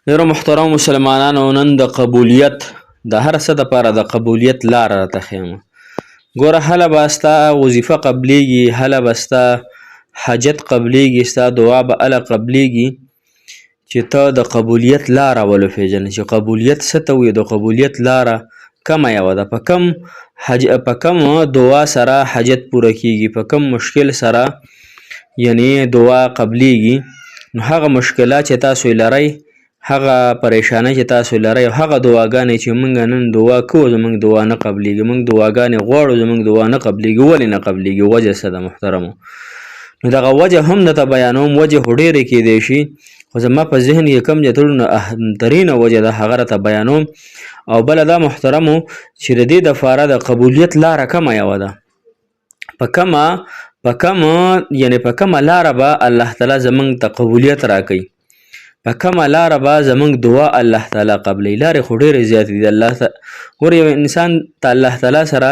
ډیرو محترم مسلمانانو نن د قبولیت د هر څه دپاره د قبولیت لاره راته ښیمه. ګوره هله به ستا وظیفه قبلیږي، هله به ستا حاجت قبلیږي، ستا دعا به هله قبلیږي چې ته د قبولیت لاره ولوپېژنې چې قبولیت څه ته وایي. د قبولیت لاره کومه یوه ده، په کم دعا سره حاجت پوره کیږي، په کم مشکل سره یعنی دعا قبلیږي. نو هغه مشکلات چې تاسو یې لرئ، هغه پریشانۍ چې تاسو لرئ او هغه دعاګانې چې موږ نن دعا کوو زموږ دعا نه قبلیږي، موږ دعاګانې غواړو زموږ دعا نه قبلیږي. ولې نه قبلیږي؟ وجه څه ده محترمو؟ نو دغه وجه هم درته بیانوم. وجه خو ډېرې کیدی شي، خو زما په ذهن کې کوم چې ترونه اهمترینه وجه ده هغه راته بیانوم. او بله دا محترمو چې د دې دپاره د قبولیت لاره کومه یوه ده، په کومه لاره به الله تعالی زموږ ته قبولیت راکوي، په کومه لاره به زموږ دعا الله تعالی قبلوي. لارې خو ډېرې زیاتې دي. ګوره یو انسان ته الله تعالی سره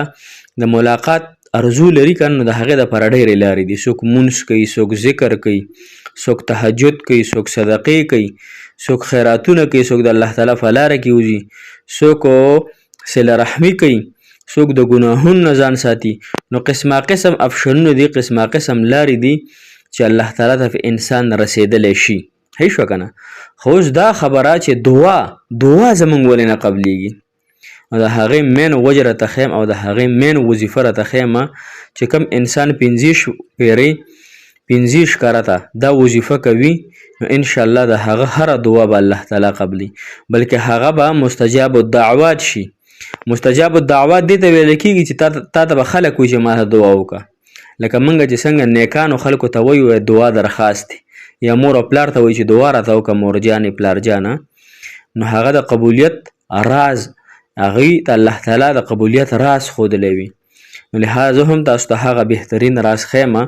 د ملاقات ارزو لري که نو د هغې دپاره ډېرې لارې دي. څوک مونځ کوي، څوک ذکر کوي، څوک تهجد کوي، څوک صدقې کوي، څوک خیراتونه کوي، څوک د الله تعالی په لاره کې وځي، څوک صله رحمي کوي، څوک د ګناهونو نه ځان ساتي. نو قسمه قسم اپشنونه دي، قسمه قسم لارې دي چې الله تعالی ته انسان رسېدلی شي. هی شو که نه؟ خو اوس دا خبره چې دعا زموږ ولې نه قبلیږي، او د هغې مین وجه راته ښیم او د هغې مین وظیفه راته ښیمه چې کوم انسان 50 کرته دا وظیفه کوي نو انشاءالله د هغه هره دعا به الله تعالی قبلي، بلکې هغه به مستجاب الدعوات شي. مستجاب الدعوات دې ته ویل کېږي چې تا ته به خلک وایي چې ما ته دعا وکړه، لکه موږ چې څنګه نیکانو خلکو ته وایو دعا درخواست دی، یا مور او پلار ته وایي چې دعا راته وکړه مور جانې پلار جانه. نو هغه د قبولیت راز هغوی ته الله تعالی د قبولیت راز ښودلی وي. نو لحاظه هم تاسو ته هغه بهترین راز ښیمه،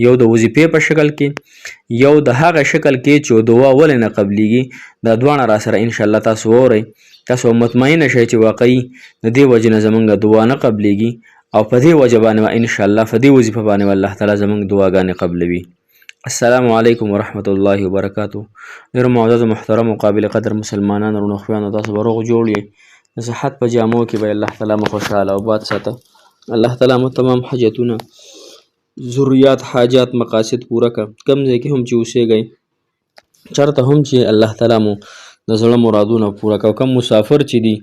یو د وظیفې په شکل کې، یو د هغه شکل کې چې دعا ولې نه قبلیږي. دا دواړه را سره انشاءالله تاسو واورئ، تاسو مطمئنه شئ چې واقعي د دې وجې نه زموږ دعا نه قبلیږي، او په دې وجه باندې انشاءالله په دې وظیفه باندې الله تعالی زموږ دعاګانې قبلوي. السلام علیکم ورحمت الله وبرکاتو. ډېر معزز محترم او قابل قدر مسلمانان ورونو خویانو، تاسو به روغ جوړ یې، د صحت په جامو کې به الله تعالی مو خوشحاله او باد ساته. الله تعالی مو تمام حاجتونه، ضروريات، حاجات، مقاصد پوره کړه. کوم ځای کې هم چې اوسېږئ، چېرته هم چې الله تعالی مو د زړه مرادونه پوره کړه. کوم مسافر چې دي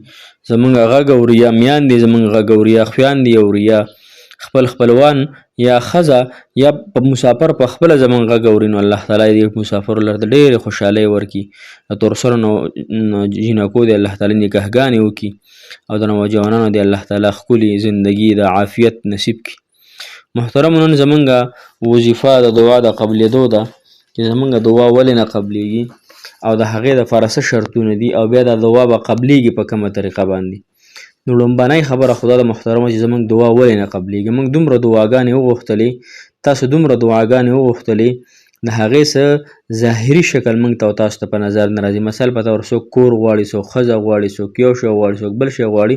زموږ غږ اوري، یا میان دي زموږ غږ اوري، یا خویان دي اوري، یا خپلوان یا ښځه یا مسافر په خپله زموږ غږ اوري، نو الله تعالی دې مسافرو لره د ډېرې خوشحالۍ ورکړي، د تورسرو جینکو دې الله تعالی نکاحګانې وکړي، او د نوجوانانو دې الله تعالی ښکلي زندګي د عافیت نصیب کړي. محترمو نن زموږ وظیفه د دعا د قبلېدو ده چې زموږ دعا ولې نه قبلیږي او د هغې دپاره څه شرطونه دي، او بیا دا دعا به قبلیږي په کومه طریقه باندې. نو لومبنۍ خبره خو دا ده محترمه چې زموږ دعا ولې نه قبلیږي. موږ دومره دعاګانې وغوښتلې، تاسو دومره دعاګانې وغوښتلې، د هغې څه ظاهري شکل موږ ته او تاسو ته په نظر نه راځي. مثال په طور څوک کور غواړي، څوک ښځه غواړي، څوک یو شی غواړي، څوک بل شی غواړي.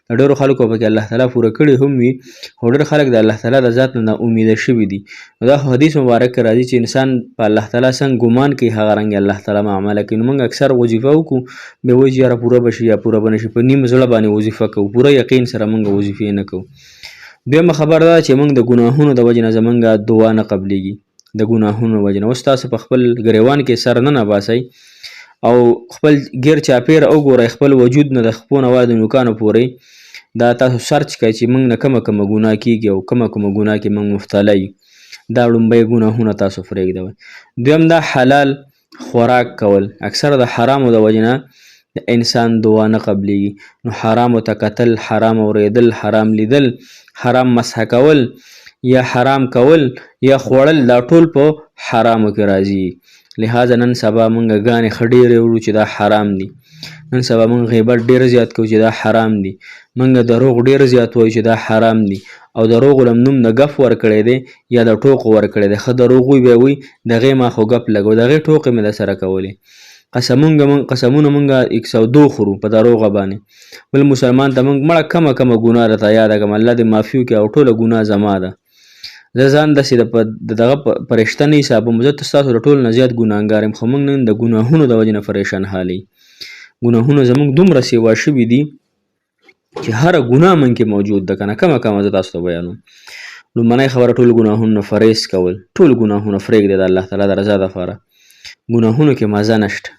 د ډېرو خلکو پکې الله تعالی پوره کړي هم وي، خو ډېر خلک د الله تعالی د ذات نه ناامیده شوي دي. نو دا خو حدیث مبارک کې راځي چې انسان په الله تعالی څنګه ګمان کوي هغه رنګ الله تعالی معامله کوي. نو موږ اکثر وظیفه وکړو، بیا وایي چې یاره پوره به شي یا پوره به نه شي، په نیم زړه باندې وظیفه کوو، پوره یقین سره موږ وظیفې نه کوو. دویمه خبره دا چې موږ د ګناهونو د وجې نه زموږ دعا نه قبلیږي، د ګناهونو وجې نه. اوس تاسو په خپل ګریوان کې سر نه نباسئ او خپل ګیر چاپېره وګورئ، خپل وجود نه د خپو نه وایي د نوکانو پورې دا تاسو سرچ کړئ چې موږ نه کومه ګناه کېږي او کومه ګناه کې موږ مبتلا یو. دا لومبی ګناهونه تاسو پرېږدوئ. دویم دا حلال خوراک کول. اکثر د حرامو د وجې نه د انسان دعا نه قبلیږي. نو حرامو ته کتل، حرام اورېدل، حرام لیدل، حرام مسح کول یا حرام کول یا خوړل، دا ټول په حرامو کې راځي. لہذا نن سبا موږ ګانې ښه ډېرې وړو چې دا حرام دي، نن سبا موږ غیبت ډېر زیات کوو چې دا حرام دي، موږ دروغ ډېر زیات وایو چې دا حرام دي، او دروغو له نوم د ګف ورکړی دی یا د ټوکو ورکړی دی. ښه دروغ وي بیا وایي د هغې ما خو ګپ لګو، د هغې ټوکې مې درسره کولې. قسمونه موږ 102 خورو په دروغه باندې. بل مسلمان ته موږ مړه کمه ګناه راته یاده کړم، الله دې معافي وکړي او ټوله ګناه زما ده. زه ځان داسې د دغه فرشته نه حسابوم، زه ستاسو د ټولو نه زیات ګناهګار یم، خو موږ نن د ګناهونو د وجې نه پریشان حال یو. ګناهونه زموږ دومره سیوا شوي دي چې هره ګناه موږ کې موجود ده که نه. کمه زه تاسو ته بیانوم. لومړنۍ خبره ټول ګناهونه فریض کول، ټول ګناهونه پرېږدئ د الله تعالی د رضا دپاره. ګناهونو کې مزه نشته.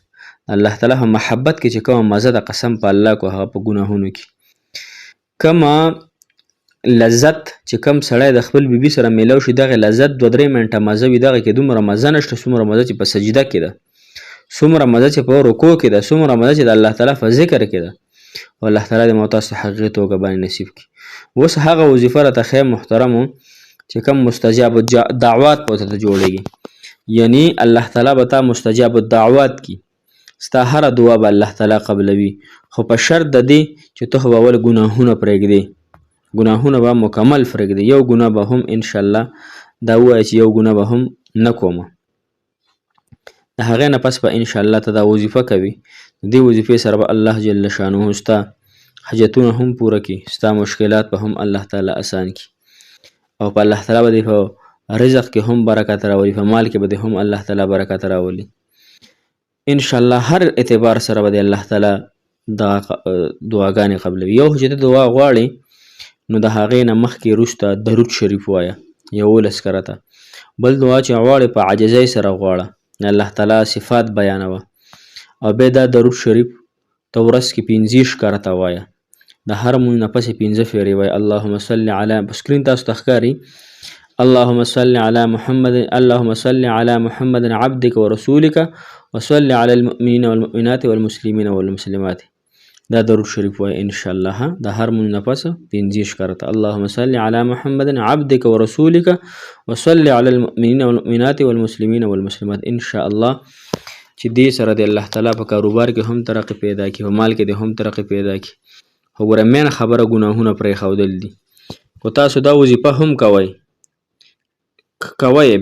الله تعالی هم محبت کې چې کومه مزه ده قسم په الله کو هغه په ګناهونو کې. کومه لذت چې کم سړی د خپل بیبي سره میلاو شي دغه لذت 2-3 منټه مزه وي، دغه کې دومره مزه نشته څومره مزه چې په سجده کې ده، څومره مزه چې په رکوع کې ده، څومره مزه چې د الله تعالی په ذکر کې ده. او الله تعالی دې مو تاسو حقیقي توګه باندې نصیب کړي. اوس هغه وظیفه راته ښیم محترمو چې کوم مستجاب دعوات په ته جوړېږي، یعنی الله تعالی به تا مستجاب الدعوات کی، ستا هره دعا به الله تعالی قبلوي، خو په شرط د دې چې ته خو به اول ګناهونه پرېږدې، ګناهونه به مکمل پرېږدې. یو ګناه به هم انشاءالله دا ووایه چې یو ګناه به هم نه کومه. د هغې نه پس به انشاءالله ته دا وظیفه کوي. د دې وظیفې سره به الله جل شانه ستا حاجتونه هم پوره کړي، ستا مشکلات به هم الله تعالی آسان کړي، او په الله تعالی به دې په رزق کې هم برکت راولي، په مال کې به دې هم الله تعالی برکت راولي. انشاءالله هر اعتبار سره به دې الله تعالی دا دعاګانې قبلوي. یو چې ته دعا غواړې نو د هغې نه مخکې وروسته درود شریف وایه 11 کرته. بل دعا چې غواړې په عاجزۍ سره غواړه، د الله تعالی صفات بیانوه، او بیا دا درود شریف ته ورځ کې 15 کرته وایه. د هر مونځ نه پسې 15 فیرې وایه. اللهم صل علی، په سکرین تاسو ته ښکاري، اللهم صل علی محمد، اللهم صل علی محمد عبدک ورسولک وصل علی المؤمنین والمؤمنات والمسلمین والمسلمات. دا درود شریف وایه انشاءالله د هر مونځ نه پس 15 کرته. اللهم صل علی محمد عبدک ورسولک وصل علی المؤمنین والمؤمنات والمسلمین والمسلمات. انشاءالله چې دې سره د الله تعالی په کاروبار کې هم ترقی پیدا کړي، په مال کې د هم ترقی پیدا کړي. خو ګوره مین خبره ګناهونه پرېښودل دي. خو تاسو دا وظیفه هم کوئ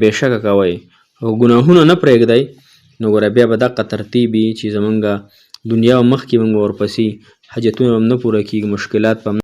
بېشکه کوئ، او ګناهونه نه پرېږدئ، نو ګوره بیا به دغه ترتیب وي چې زمونږ دنیا مخکې مونږ ورپسې حاجتونه هم نه پوره کېږي، مشکلات به